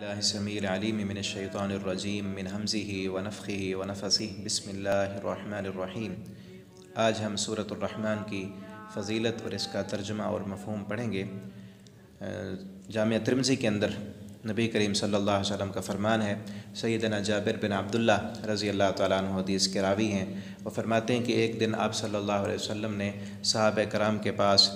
اللہ السمیع العلیم من الشیطان الرجیم من حمزہ ونفخہ ونفثہ بسم اللہ الرحمن الرحیم۔ آج ہم سورۃ الرحمن کی فضیلت اور اس کا ترجمہ اور مفہوم پڑھیں گے۔ جامعہ ترمذی کے اندر نبی کریم صلی اللہ علیہ وسلم کا فرمان ہے، سیدنا جابر بن عبداللہ رضی اللہ تعالیٰ عنہ حدیث کے راوی ہیں، وہ فرماتے ہیں کہ ایک دن آپ صلی اللہ علیہ وسلم نے صحابہ کرام کے پاس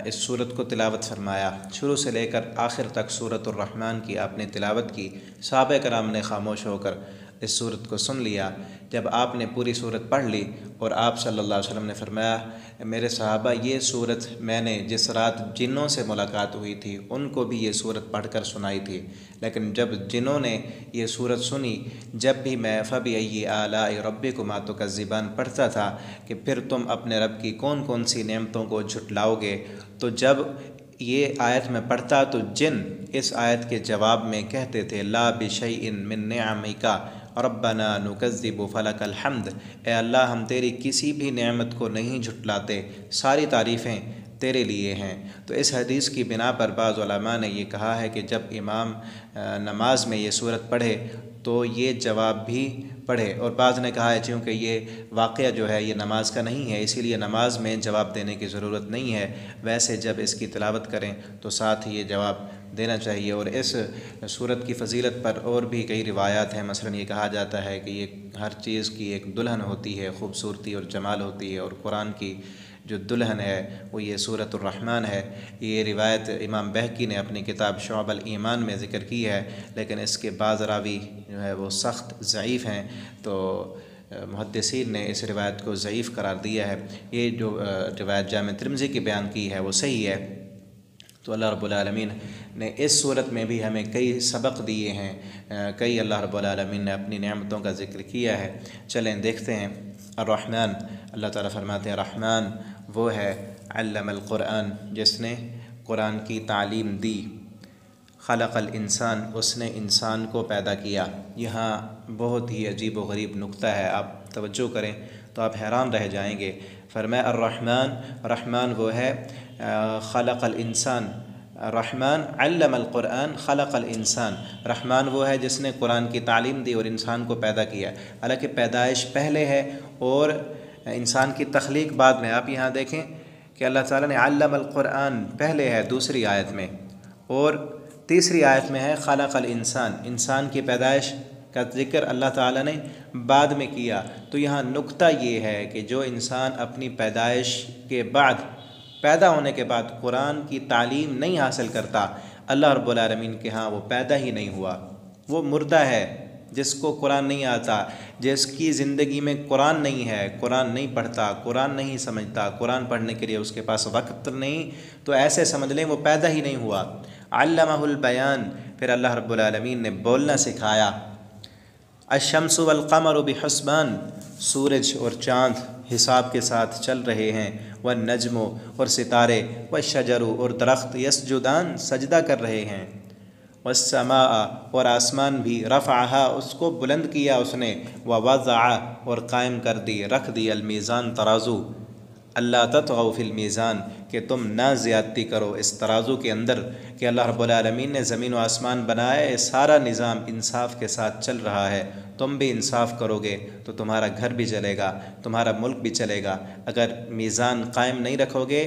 اس سورت کو تلاوت فرمایا، شروع سے لے کر آخر تک سورۃ الرحمن کی آپ نے تلاوت کی۔ صحابہ کرام نے خاموش ہو کر اس سورت کو سن لیا۔ جب آپ نے پوری سورت پڑھ لی اور آپ صلی اللہ علیہ وسلم نے فرمایا، میرے صحابہ، یہ سورت میں نے جس رات جنوں سے ملاقات ہوئی تھی ان کو بھی یہ سورت پڑھ کر سنائی تھی، لیکن جب جنوں نے یہ سورت سنی، جب بھی میں فَبِأَيِّ آلَاءِ رَبِّكُمَا تُكَذِّبَانِ پڑھتا تھا کہ پھر تم اپنے رب کی کون کون سی نعمتوں کو جھٹلاؤ گے، تو جب یہ آیت میں پڑھتا تو جن اس آیت کے جواب میں کہتے تھے، لا بشیء من نعمک ربنا نکذب فلک الحمد، اے اللہ ہم تیری کسی بھی نعمت کو نہیں جھٹلاتے، ساری تعریفیں تیرے لیے ہیں۔ تو اس حدیث کی بنا پر بعض علماء نے یہ کہا ہے کہ جب امام نماز میں یہ سورت پڑھے تو یہ جواب بھی پڑھے، اور بعض نے کہا ہے چونکہ یہ واقعہ جو ہے یہ نماز کا نہیں ہے، اسی لیے نماز میں جواب دینے کی ضرورت نہیں ہے، ویسے جب اس کی تلاوت کریں تو ساتھ ہی یہ جواب دینا چاہیے۔ اور اس سورت کی فضیلت پر اور بھی کئی روایات ہیں، مثلا یہ کہا جاتا ہے کہ یہ ہر چیز کی ایک دلہن ہوتی ہے، خوبصورتی اور جمال ہوتی ہے، اور قرآن کی جو دلہن ہے وہ یہ سورۃ الرحمن ہے۔ یہ روایت امام بہقی نے اپنی کتاب شعب الایمان میں ذکر کی ہے، لیکن اس کے بعض راوی جو ہے وہ سخت ضعیف ہیں، تو محدثین نے اس روایت کو ضعیف قرار دیا ہے۔ یہ جو روایت جامع ترمذی کی بیان کی ہے وہ صحیح ہے۔ تو اللہ رب العالمین نے اس صورت میں بھی ہمیں کئی سبق دیے ہیں، کئی اللہ رب العالمین نے اپنی نعمتوں کا ذکر کیا ہے۔ چلیں دیکھتے ہیں۔ الرحمن، اللہ تعالیٰ فرماتے ہیں رحمان وہ ہے علم القرآن جس نے قرآن کی تعلیم دی، خلق الانسان اس نے انسان کو پیدا کیا۔ یہاں بہت ہی عجیب و غریب نقطہ ہے، آپ توجہ کریں تو آپ حیران رہ جائیں گے۔ فرمایا الرحمن، رحمان وہ ہے خلق الانسان، رحمان علم القرآن خلق الانسان، رحمان وہ ہے جس نے قرآن کی تعلیم دی اور انسان کو پیدا کیا۔ حالانکہ پیدائش پہلے ہے اور انسان کی تخلیق بعد میں۔ آپ یہاں دیکھیں کہ اللہ تعالیٰ نے علم القرآن پہلے ہے دوسری آیت میں، اور تیسری آیت میں ہے خلق الانسان، انسان کی پیدائش کا ذکر اللہ تعالیٰ نے بعد میں کیا۔ تو یہاں نقطہ یہ ہے کہ جو انسان اپنی پیدائش کے بعد، پیدا ہونے کے بعد قرآن کی تعلیم نہیں حاصل کرتا، اللہ رب العالمین کے ہاں وہ پیدا ہی نہیں ہوا، وہ مردہ ہے۔ جس کو قرآن نہیں آتا، جس کی زندگی میں قرآن نہیں ہے، قرآن نہیں پڑھتا، قرآن نہیں سمجھتا، قرآن پڑھنے کے لیے اس کے پاس وقت نہیں، تو ایسے سمجھ لیں وہ پیدا ہی نہیں ہوا۔ علمہ البیان، پھر اللہ رب العالمین نے بولنا سکھایا۔ الشمس والقمر بحسبان، سورج اور چاند حساب کے ساتھ چل رہے ہیں۔ والنجم، اور ستارے، والشجر، اور درخت، یسجدان، سجدہ کر رہے ہیں۔ والسماء، اور آسمان بھی، رفعہا، اس کو بلند کیا اس نے، ووضع، اور قائم کر دی، رکھ دی، المیزان، ترازو، اللہ تطغوا فی المیزان، کہ تم نہ زیادتی کرو اس ترازو کے اندر، کہ اللہ رب العالمین نے زمین و آسمان بنایا ہے، سارا نظام انصاف کے ساتھ چل رہا ہے، تم بھی انصاف کرو گے تو تمہارا گھر بھی چلے گا، تمہارا ملک بھی چلے گا۔ اگر میزان قائم نہیں رکھو گے،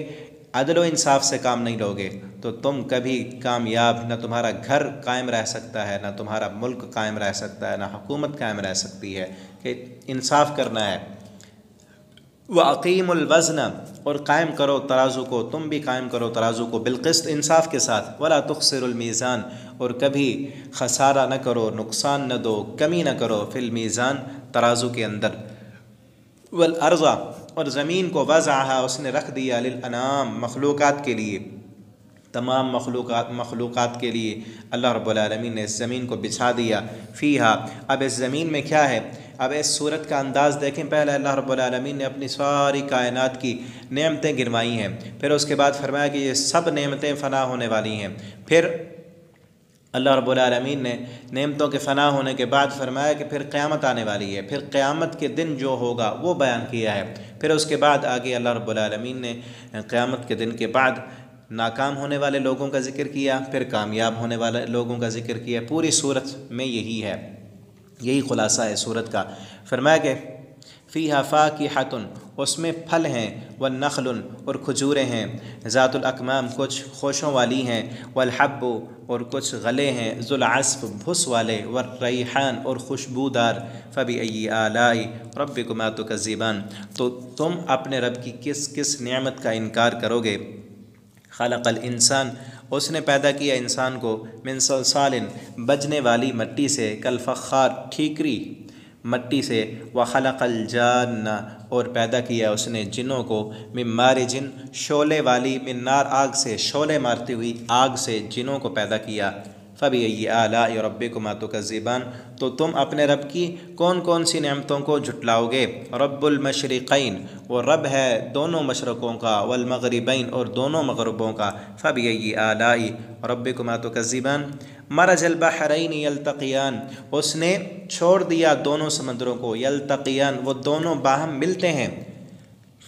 عدل و انصاف سے کام نہیں لو گے، تو تم کبھی کامیاب، نہ تمہارا گھر قائم رہ سکتا ہے، نہ تمہارا ملک قائم رہ سکتا ہے، نہ حکومت قائم رہ سکتی ہے، کہ انصاف کرنا ہے۔ وَأَقِيمُوا الْوَزْنَ، اور قائم کرو ترازو کو، تم بھی قائم کرو ترازو کو، بالقسط، انصاف کے ساتھ۔ وَلَا تُخْسِرُوا الْمِيزَانَ، اور کبھی خسارہ نہ کرو، نقصان نہ دو، کمی نہ کرو، فی المیزان، ترازو کے اندر۔ والارض، اور زمین کو، وضعہا، اس نے رکھ دیا، للانام، مخلوقات کے لیے، تمام مخلوقات کے لیے اللہ رب العالمین نے اس زمین کو بچھا دیا۔ فیہا، اب اس زمین میں کیا ہے؟ اب اس صورت کا انداز دیکھیں۔ پہلے اللہ رب العالمین نے اپنی ساری کائنات کی نعمتیں گنوائی ہیں، پھر اس کے بعد فرمایا کہ یہ سب نعمتیں فنا ہونے والی ہیں، پھر اللہ رب العالمین نے نعمتوں کے فنا ہونے کے بعد فرمایا کہ پھر قیامت آنے والی ہے، پھر قیامت کے دن جو ہوگا وہ بیان کیا ہے، پھر اس کے بعد آگے اللہ رب العالمین نے قیامت کے دن کے بعد ناکام ہونے والے لوگوں کا ذکر کیا، پھر کامیاب ہونے والے لوگوں کا ذکر کیا۔ پوری صورت میں یہی ہے، یہی خلاصہ ہے صورت کا۔ فرمایا کہ فیہا فاکہۃ، اس میں پھل ہیں، والنخل، اور کھجوریں ہیں، ذات الاکمام، کچھ خوشوں والی ہیں، والحب، اور کچھ غلے ہیں، ذو العصف، بھس والے، والریحان، اور خوشبودار، فبأی آلاء ربکما تکذبان، تو تم اپنے رب کی کس کس نعمت کا انکار کرو گے۔ خلق الانسان، اس نے پیدا کیا انسان کو، من صلصال، بجنے والی مٹی سے، کالفخار، ٹھیکری مٹی سے، وخلق الجان، اور پیدا کیا اس نے جنوں کو، من مارج، شعلے والی، من نار، آگ سے، شعلے مارتی ہوئی آگ سے جنوں کو پیدا کیا۔ فبأی آلاء ربکما تکذبان، تو تم اپنے رب کی کون کون سی نعمتوں کو جھٹلاؤ گے۔ رب المشرقین، وہ رب ہے دونوں مشرقوں کا، والمغربین، اور دونوں مغربوں کا۔ فبأی آلاء ربکما تکذبان، مرج البحرین یلتقیان، اس نے چھوڑ دیا دونوں سمندروں کو، یلتقیان، وہ دونوں باہم ملتے ہیں،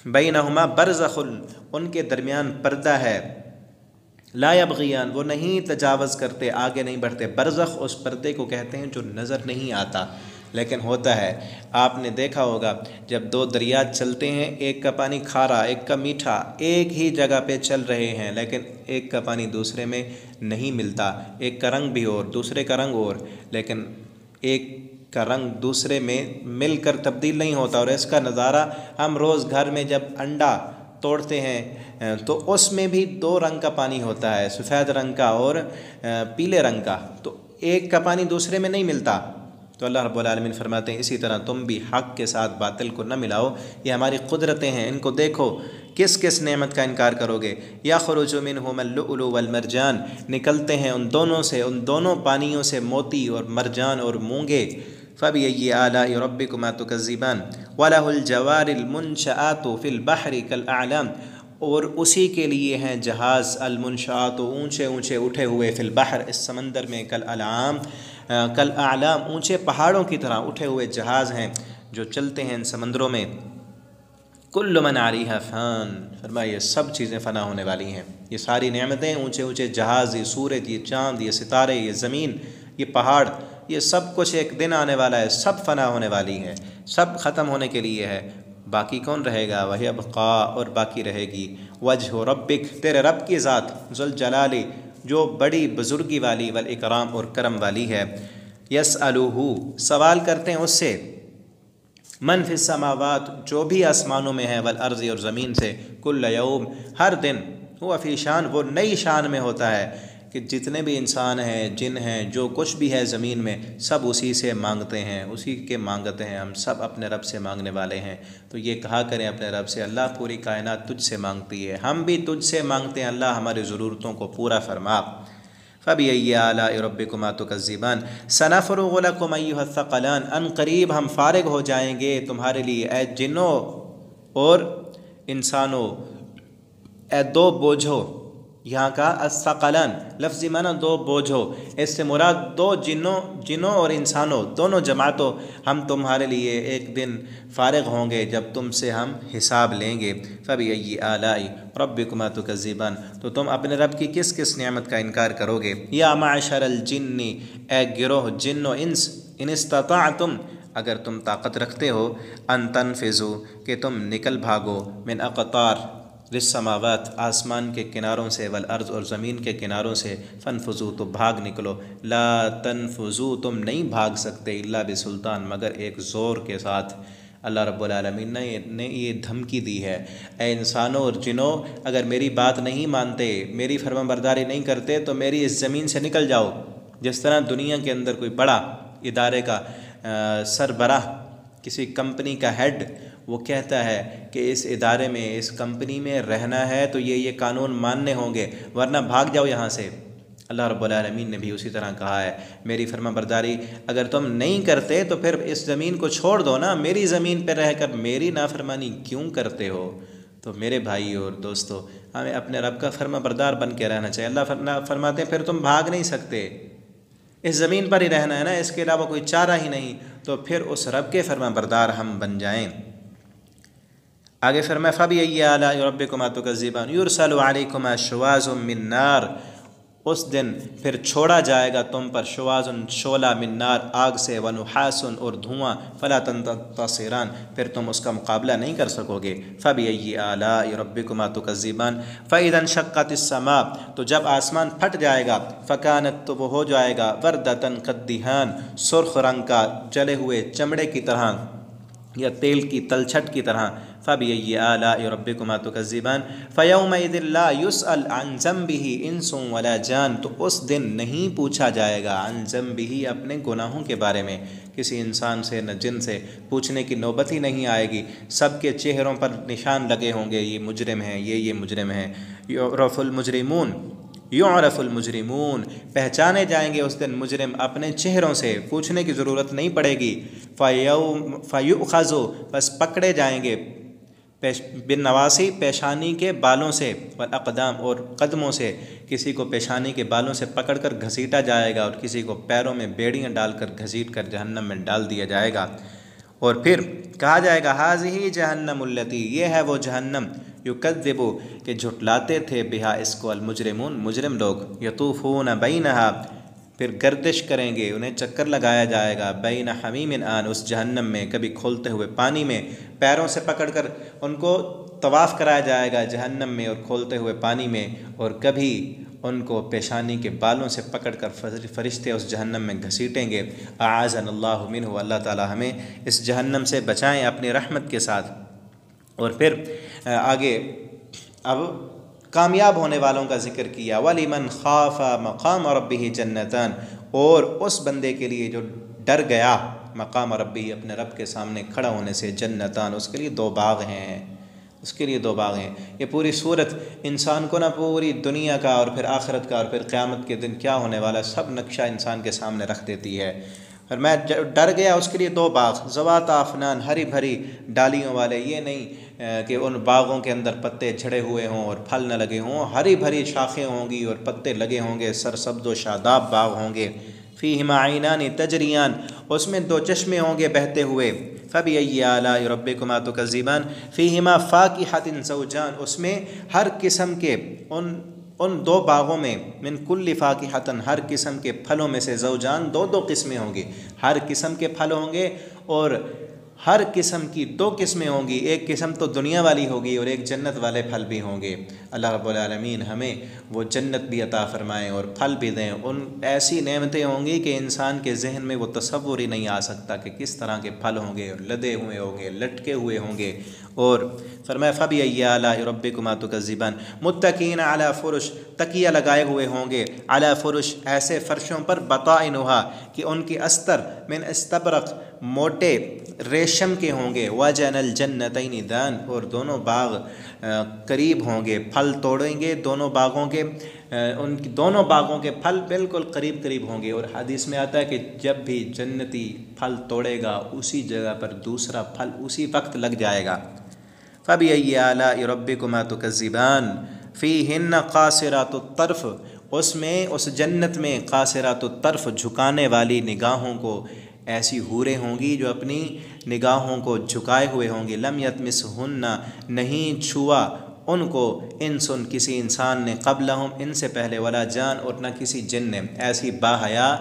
بینہما برزخ، ان کے درمیان پردہ ہے، لا یبغیان، وہ نہیں تجاوز کرتے، آگے نہیں بڑھتے۔ برزخ اس پردے کو کہتے ہیں جو نظر نہیں آتا لیکن ہوتا ہے۔ آپ نے دیکھا ہوگا جب دو دریا چلتے ہیں، ایک کا پانی کھارا، ایک کا میٹھا، ایک ہی جگہ پہ چل رہے ہیں لیکن ایک کا پانی دوسرے میں نہیں ملتا، ایک کا رنگ بھی اور دوسرے کا رنگ اور، لیکن ایک کا رنگ دوسرے میں مل کر تبدیل نہیں ہوتا۔ اور اس کا نظارہ ہم روز گھر میں جب انڈا توڑتے ہیں تو اس میں بھی دو رنگ کا پانی ہوتا ہے، سفید رنگ کا اور پیلے رنگ کا، تو ایک کا پانی دوسرے میں نہیں ملتا۔ تو اللہ رب العالمین فرماتے ہیں اسی طرح تم بھی حق کے ساتھ باطل کو نہ ملاؤ، یہ ہماری قدرتیں ہیں، ان کو دیکھو، کس کس نعمت کا انکار کرو گے۔ یخرج منہما اللؤلؤ والمرجان، نکلتے ہیں ان دونوں سے، ان دونوں پانیوں سے، موتی اور مرجان اور مونگے۔ فبأی آلاء ربکما تکذبان، وَلَهُ الجوار المنشآت فی البحر کالاعلام، اور اسی کے لیے ہیں جہاز، المنشآت، اونچے اونچے اٹھے ہوئے، فی البحر، اس سمندر میں، کالاعلام، اونچے پہاڑوں کی طرح اٹھے ہوئے جہاز ہیں جو چلتے ہیں ان سمندروں میں۔ کل من علیہا فان، فرمایا یہ سب چیزیں فنا ہونے والی ہیں، یہ ساری نعمتیں، اونچے اونچے جہاز، یہ سورج، یہ چاند، یہ ستارے، یہ زمین، یہ پہاڑ، یہ سب کچھ ایک دن آنے والا ہے، سب فنا ہونے والی ہے، سب ختم ہونے کے لیے ہے۔ باقی کون رہے گا؟ وَيَبْقَى، اور باقی رہے گی، وجہ ربک، تیرے رب کی ذات، ذوالجلال، جو بڑی بزرگی والی، والاکرام، اور کرم والی ہے۔ یسألہ، سوال کرتے ہیں اس سے، من فی السماوات، جو بھی آسمانوں میں ہے، والارض، اور زمین سے، کل یوم، ہر دن، ہوا فی شان، وہ نئی شان میں ہوتا ہے، کہ جتنے بھی انسان ہیں، جن ہیں، جو کچھ بھی ہے زمین میں، سب اسی سے مانگتے ہیں، اسی کے مانگتے ہیں، ہم سب اپنے رب سے مانگنے والے ہیں۔ تو یہ کہا کریں اپنے رب سے، اللہ پوری کائنات تجھ سے مانگتی ہے، ہم بھی تجھ سے مانگتے ہیں، اللہ ہماری ضرورتوں کو پورا فرما۔ فبأی آلاء ربکما تکذبان، سنفرغ لکم ایھا الثقلان، ان قریب ہم فارغ ہو جائیں گے تمہارے لیے، اے جنوں اور انسانوں، اے دو بوجھو، یہاں کا الثقلان لفظی معنی دو بوجھو، اس سے مراد دو جنوں اور انسانوں، دونوں جماعتوں، ہم تمہارے لیے ایک دن فارغ ہوں گے جب تم سے ہم حساب لیں گے۔ فبأی آلاء ربکما تکذبان، تو تم اپنے رب کی کس کس نعمت کا انکار کرو گے۔ یا معشر الجن، اے گروہ جن و انس، ان استطعتم، اگر تم طاقت رکھتے ہو، ان تنفذوا، کہ تم نکل بھاگو، من اقطار السماوات، آسمان کے کناروں سے، والارض، اور زمین کے کناروں سے، فانفذوا، تو بھاگ نکلو، لا تنفذوا، تم نہیں بھاگ سکتے، الا بسلطان، مگر ایک زور کے ساتھ۔ اللہ رب العالمین نے یہ دھمکی دی ہے، اے انسانوں اور جنوں، اگر میری بات نہیں مانتے، میری فرما برداری نہیں کرتے تو میری اس زمین سے نکل جاؤ۔ جس طرح دنیا کے اندر کوئی بڑا ادارے کا سربراہ، کسی کمپنی کا ہیڈ، وہ کہتا ہے کہ اس ادارے میں، اس کمپنی میں رہنا ہے تو یہ قانون ماننے ہوں گے، ورنہ بھاگ جاؤ یہاں سے۔ اللہ رب العالمین نے بھی اسی طرح کہا ہے، میری فرما برداری اگر تم نہیں کرتے تو پھر اس زمین کو چھوڑ دو نا، میری زمین پہ رہ کر میری نافرمانی کیوں کرتے ہو۔ تو میرے بھائی اور دوستو، ہمیں اپنے رب کا فرما بردار بن کے رہنا چاہیے۔ اللہ فرماتے ہیں پھر تم بھاگ نہیں سکتے، اس زمین پر ہی رہنا ہے نا، اس کے علاوہ کوئی چارہ ہی نہیں، تو پھر اس رب کے فرما بردار ہم بن جائیں۔ آگے فرمایا فَبِأَيِّ آلَاءِ رَبِّكُمَا تُكَذِّبَانِ يُرْسَلُ عَلَيْكُمَا شُوَاظٌ مِّن نَّارٍ، اس دن پھر چھوڑا جائے گا تم پر شواظن شعلہ من نار آگ سے، ونحاسن اور دھواں، فلا تنتصران پھر تم اس کا مقابلہ نہیں کر سکو گے۔ فَبِأَيِّ آلَاءِ رَبِّكُمَا تُكَذِّبَانِ فَإِذَا انشَقَّتِ السَّمَاءُ تو جب آسمان پھٹ جائے گا، فَكَانَتْ تو وہ ہو جائے گا وَرْدَةً كَالدِّهَانِ سرخ رنگ کا، جلے ہوئے چمڑے کی طرح یا تیل کی تلچھٹ کی طرح۔ فَبِأَيِّ آلَاءِ رَبِّكُمَا تُكَذِّبَانِ فَيَوْمَئِذٍ لَا يُسْأَلُ عَنْ ذَنبِهِ إِنسٌ وَلَا جَانٌ تو اس دن نہیں پوچھا جائے گا عن ذنبه اپنے گناہوں کے بارے میں، کسی انسان سے نہ جن سے پوچھنے کی نوبت ہی نہیں آئے گی۔ سب کے چہروں پر نشان لگے ہوں گے، یہ مجرم ہیں، یہ مجرم ہیں۔ یعرف المجرمون یعرف المجرمون پہچانے جائیں گے اس دن مجرم اپنے چہروں سے، پوچھنے کی ضرورت نہیں پڑے گی۔ فَيُؤْخَذُ بس پکڑے جائیں گے بالنواصی پیشانی کے بالوں سے، والاقدام اور قدموں سے، کسی کو پیشانی کے بالوں سے پکڑ کر گھسیٹا جائے گا اور کسی کو پیروں میں بیڑیاں ڈال کر گھسیٹ کر جہنم میں ڈال دیا جائے گا۔ اور پھر کہا جائے گا ہذہ جہنم التی یہ ہے وہ جہنم یکذب کہ جھٹلاتے تھے بہا اس کو المجرمون مجرم لوگ، یطوفون بینہا پھر گردش کریں گے، انہیں چکر لگایا جائے گا، بین حمیم آن اس جہنم میں، کبھی کھولتے ہوئے پانی میں پیروں سے پکڑ کر ان کو طواف کرایا جائے گا جہنم میں اور کھولتے ہوئے پانی میں، اور کبھی ان کو پیشانی کے بالوں سے پکڑ کر فرشتے اس جہنم میں گھسیٹیں گے۔ اعاذنا اللہ منہ اللہ تعالی ہمیں اس جہنم سے بچائیں اپنی رحمت کے ساتھ۔ اور پھر آگے اب کامیاب ہونے والوں کا ذکر کیا، وَلِمَنْ خَافَ مَقَامَ رَبِّهِ جَنَّتَانِ اور اس بندے کے لیے جو ڈر گیا مقام ربی اپنے رب کے سامنے کھڑا ہونے سے، جنتان اس کے لیے دو باغ ہیں، اس کے لیے دو باغ ہیں۔ یہ پوری صورت انسان کو نہ پوری دنیا کا اور پھر آخرت کا اور پھر قیامت کے دن کیا ہونے والا سب نقشہ انسان کے سامنے رکھ دیتی ہے۔ اور میں ڈر گیا اس کے لیے دو باغ، ذوات افنان ہری بھری ڈالیوں والے، یہ نہیں کہ ان باغوں کے اندر پتے جھڑے ہوئے ہوں اور پھل نہ لگے ہوں، ہری بھری شاخیں ہوں گی اور پتے لگے ہوں گے، سرسبز و شاداب باغ ہوں گے۔ فیہما عینان تجریان اس میں دو چشمے ہوں گے بہتے ہوئے۔ فبأي آلاء ربكما تكذبان فیہما فاکہۃ زوجان اس میں ہر قسم کے ان دو باغوں میں من کل فاکہۃ ہر قسم کے پھلوں میں سے زوجان دو دو قسمیں ہوں گی، ہر قسم کے پھل ہوں گے اور ہر قسم کی دو قسمیں ہوں گی، ایک قسم تو دنیا والی ہوگی اور ایک جنت والے پھل بھی ہوں گے۔ اللہ رب العالمین ہمیں وہ جنت بھی عطا فرمائیں اور پھل بھی دیں، ان ایسی نعمتیں ہوں گی کہ انسان کے ذہن میں وہ تصور ہی نہیں آ سکتا کہ کس طرح کے پھل ہوں گے اور لدے ہوئے ہوں گے، لٹکے ہوئے ہوں گے۔ اور فرمایا فبأي آلاء ربكما تكذبان متکئین علی فرش تکیہ لگائے ہوئے ہوں گے، علی فرش ایسے فرشوں پر بطائنھا کہ ان کی استر من استبرق موٹے ریشم کے ہوں گے، وجن الجنتین دان اور دونوں باغ قریب ہوں گے، پھل توڑیں گے دونوں باغوں کے، ان کی دونوں باغوں کے پھل بالکل قریب قریب ہوں گے۔ اور حدیث میں آتا ہے کہ جب بھی جنتی پھل توڑے گا اسی جگہ پر دوسرا پھل اسی وقت لگ جائے گا۔ فبأي آلاء ربكما تكذبان فیہن قاصرات الطرف اس میں اس جنت میں قاصرات الطرف جھکانے والی نگاہوں کو ایسی حوریں ہوں گی جو اپنی نگاہوں کو جھکائے ہوئے ہوں گی، لم یطمثہن نہیں چھوا ان کو انسن کسی انسان نے، قبلہم ان سے پہلے، ولا جان اور نہ کسی جن نے۔ ایسی با حیا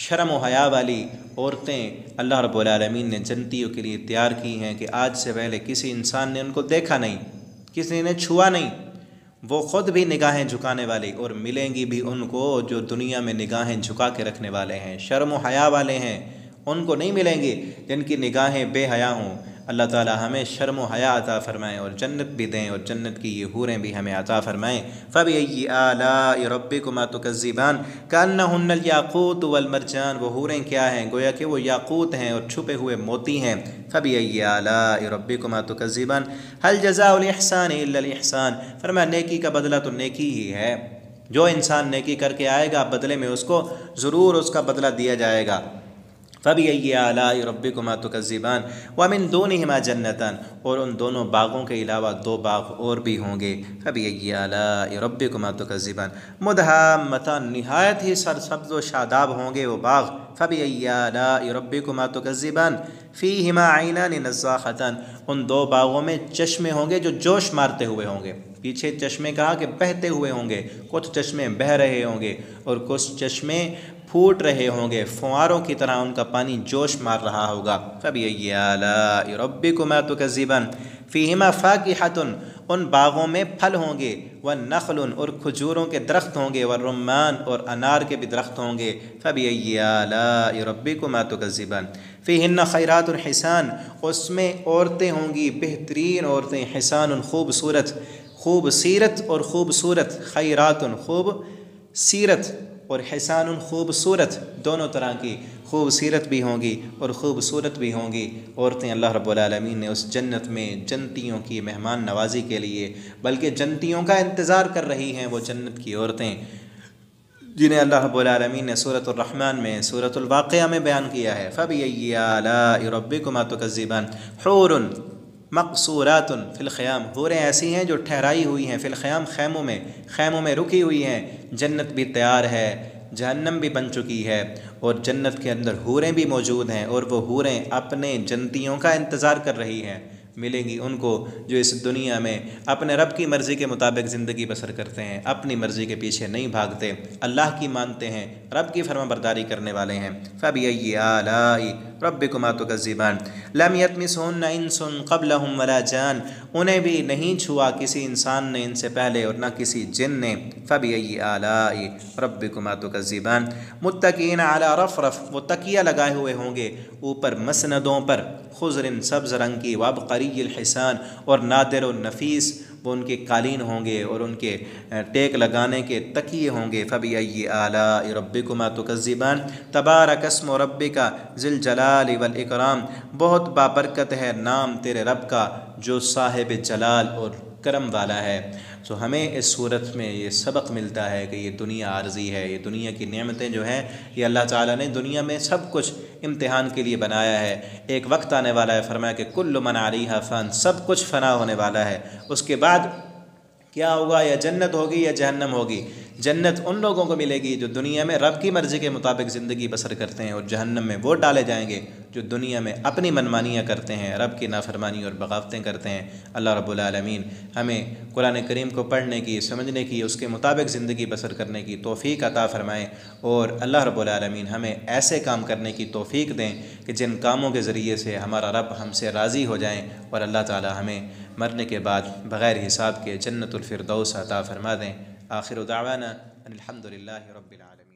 شرم و حیا والی عورتیں اللہ رب العالمین نے جنتیوں کے لیے تیار کی ہیں کہ آج سے پہلے کسی انسان نے ان کو دیکھا نہیں، کسی نے چھوا نہیں، وہ خود بھی نگاہیں جھکانے والی، اور ملیں گی بھی ان کو جو دنیا میں نگاہیں جھکا کے رکھنے والے ہیں، شرم و حیا والے ہیں، ان کو نہیں ملیں گی جن کی نگاہیں بے حیا ہوں۔ اللہ تعالی ہمیں شرم و حیا عطا فرمائیں اور جنت بھی دیں اور جنت کی یہ حوریں بھی ہمیں عطا فرمائیں۔ فبأي آلاء ربكما تكذبان كأنهن الياقوت والمرجان وہ حوریں کیا ہیں؟ گویا کہ وہ یاقوت ہیں اور چھپے ہوئے موتی ہیں۔ فبأي آلاء ربكما تكذبان هل جزاء الإحسان إلا الإحسان فرمایا نیکی کا بدلہ تو نیکی ہی ہے، جو انسان نیکی کر کے آئے گا بدلے میں اس کو ضرور اس کا بدلہ دیا جائے گا۔ فَبِأَيِّ آلَاءِ رَبِّكُمَا تُكَذِّبَانِ وَمِن دُونِهِمَا جَنَّتَانِ اور ان دونوں باغوں کے علاوہ دو باغ اور بھی ہوں گے. فَبِأَيِّ آلَاءِ رَبِّكُمَا تُكَذِّبَانِ مُدْهَامَّتَانِ نہایت ہی سرسبز و شاداب ہوں گے وہ باغ. فَبِأَيِّ آلَاءِ رَبِّكُمَا تُكَذِّبَانِ فِيهِمَا عَيْنَانِ نَضَّاخَتَانِ ان دو باغوں میں چشمے ہوں گے جو جوش مارتے ہوئے ہوں گے. پیچھے چشمے کہا کہ بہتے ہوئے ہوں گے، کچھ چشمے بہہ رہے ہوں گے اور کچھ چشمے پھوٹ رہے ہوں گے، فواروں کی طرح ان کا پانی جوش مار رہا ہوگا. فَبِأَيِّ آلَاءِ رَبِّكُمَا تُكَذِّبَانِ فِيهِمَا فَاكِهَةٌ ان باغوں میں پھل ہوں گے، وَالنَّخْلٌ اور کھجوروں کے درخت ہوں گے، وَالرُّمَّانُ اور انار کے بھی درخت ہوں گے. فَبِأَيِّ آلَاءِ رَبِّكُمَا تُكَذِّبَانِ فِيهِنَّ خَيْرَاتٌ حِسَانٌ اس میں عورتیں ہوں گی، بہترین عورتیں، حسان خوبصورت، خوب سیرت اور خوبصورت، خیرات خوب سیرت اور حسان خوبصورت، دونوں طرح کی خوبصورت بھی ہوں گی اور خوبصورت بھی ہوں گی عورتیں. اللہ رب العالمین نے اس جنت میں جنتیوں کی مہمان نوازی کے لیے، بلکہ جنتیوں کا انتظار کر رہی ہیں وہ جنت کی عورتیں، جنہیں اللہ رب العالمین نے سورۃ الرحمن میں، سورۃ الواقعہ میں بیان کیا ہے. فَبِأَيِّ آلَاءِ رَبِّكُمَا تُكَذِّبَانِ حُورٌ مقصورات فی الخیام حوریں ایسی ہیں جو ٹھہرائی ہوئی ہیں، فی الخیام خیموں میں رکی ہوئی ہیں. جنت بھی تیار ہے، جہنم بھی بن چکی ہے اور جنت کے اندر حوریں بھی موجود ہیں، اور وہ حوریں اپنے جنتیوں کا انتظار کر رہی ہیں. ملیں گی ان کو جو اس دنیا میں اپنے رب کی مرضی کے مطابق زندگی بسر کرتے ہیں، اپنی مرضی کے پیچھے نہیں بھاگتے، اللہ کی مانتے ہیں، رب کی فرما برداری کرنے والے ہیں. فَبِأَيِّ آلَاءِ رَبِّكُمَا تُكَذِّبَانِ لَمْ يَطْمِثْهُنَّ إِنسٌ قَبْلَهُمْ وَلَا جَانٌ انہیں بھی نہیں چھوا کسی انسان نے ان سے پہلے اور نہ کسی جن نے. فَبِأَيِّ آلَاءِ رَبِّكُمَا تُكَذِّبَانِ مُتَّكِئِينَ عَلَى رَفْرَفٍ وہ تکیہ لگائے ہوئے ہوں گے اوپر مسندوں پر، خضر سبز رنگ کی، وابقری الحسان اور نادر و نفیس وہ ان کے قالین ہوں گے اور ان کے ٹیک لگانے کے تکیے ہوں گے. فَبِأَيِّ آلَاءِ رَبِّكُمَا تُكَذِّبَانِ تَبَارَكَ اسْمُ رَبِّكَ ذِي الْجَلَالِ وَالْإِكْرَامِ بہت بابرکت ہے نام تیرے رب کا جو صاحب جلال اور کرم والا ہے. سو ہمیں اس صورت میں یہ سبق ملتا ہے کہ یہ دنیا عارضی ہے، یہ دنیا کی نعمتیں جو ہیں یہ اللہ تعالیٰ نے دنیا میں سب کچھ امتحان کے لیے بنایا ہے. ایک وقت آنے والا ہے، فرمایا کہ کل من علیہا فان سب کچھ فنا ہونے والا ہے. اس کے بعد کیا ہوگا؟ یا جنت ہوگی یا جہنم ہوگی. جنت ان لوگوں کو ملے گی جو دنیا میں رب کی مرضی کے مطابق زندگی بسر کرتے ہیں، اور جہنم میں وہ ڈالے جائیں گے جو دنیا میں اپنی منمانیاں کرتے ہیں، رب کی نافرمانی اور بغاوتیں کرتے ہیں. اللہ رب العالمین ہمیں قرآن کریم کو پڑھنے کی، سمجھنے کی، اس کے مطابق زندگی بسر کرنے کی توفیق عطا فرمائیں، اور اللہ رب العالمین ہمیں ایسے کام کرنے کی توفیق دیں کہ جن کاموں کے ذریعے سے ہمارا رب ہم سے راضی ہو جائیں، اور اللہ تعالی ہمیں مرنے کے بعد بغیر حساب کے جنت الفردوس عطا فرما دیں. آخر دعوانا ان الحمد للہ رب العالمین.